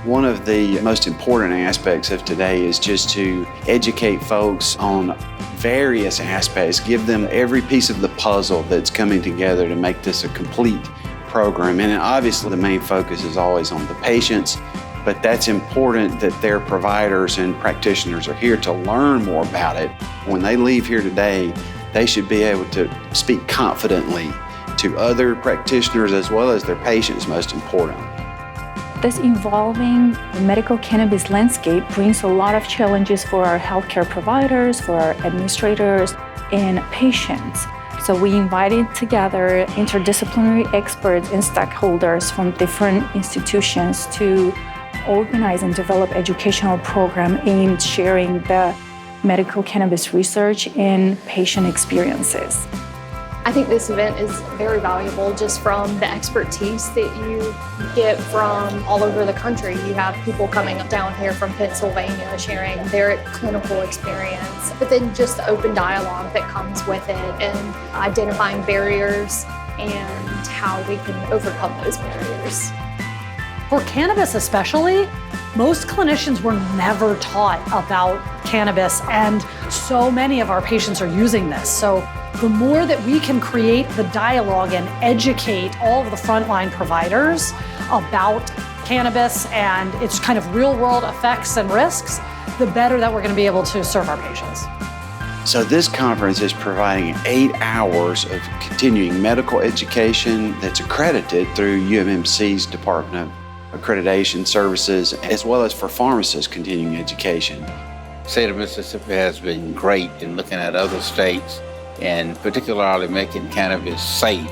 One of the most important aspects of today is just to educate folks on various aspects, give them every piece of the puzzle that's coming together to make this a complete program. And obviously the main focus is always on the patients, but that's important that their providers and practitioners are here to learn more about it. When they leave here today, they should be able to speak confidently to other practitioners as well as their patients, most importantly. This evolving medical cannabis landscape brings a lot of challenges for our healthcare providers, for our administrators, and patients. So we invited together interdisciplinary experts and stakeholders from different institutions to organize and develop educational program aimed at sharing the medical cannabis research and patient experiences. I think this event is very valuable just from the expertise that you get from all over the country. You have people coming down here from Pennsylvania sharing their clinical experience, but then just the open dialogue that comes with it and identifying barriers and how we can overcome those barriers. For cannabis especially, most clinicians were never taught about cannabis, and so many of our patients are using this. So the more that we can create the dialogue and educate all of the frontline providers about cannabis and its kind of real-world effects and risks, the better that we're going to be able to serve our patients. So this conference is providing 8 hours of continuing medical education that's accredited through UMMC's Department of Accreditation Services, as well as for pharmacists continuing education. The state of Mississippi has been great in looking at other states and particularly making cannabis safe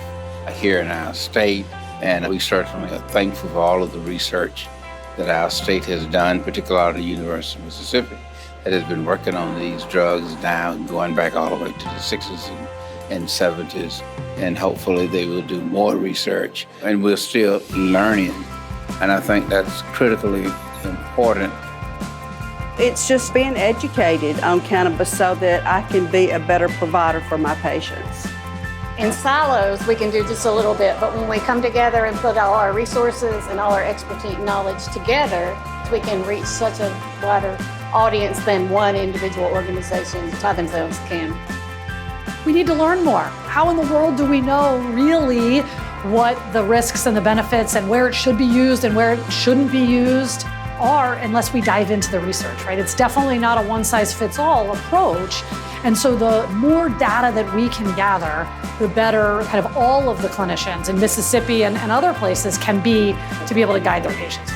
here in our state. And we certainly are thankful for all of the research that our state has done, particularly the University of Mississippi, that has been working on these drugs now, going back all the way to the 60s and 70s. And hopefully they will do more research. And we're still learning. And I think that's critically important. It's just being educated on cannabis so that I can be a better provider for my patients. In silos, we can do just a little bit, but when we come together and put all our resources and all our expertise and knowledge together, we can reach such a wider audience than one individual organization by themselves can. We need to learn more. How in the world do we know really what the risks and the benefits and where it should be used and where it shouldn't be used are unless we dive into the research, right? It's definitely not a one-size-fits-all approach. And so the more data that we can gather, the better kind of all of the clinicians in Mississippi and other places can be to be able to guide their patients.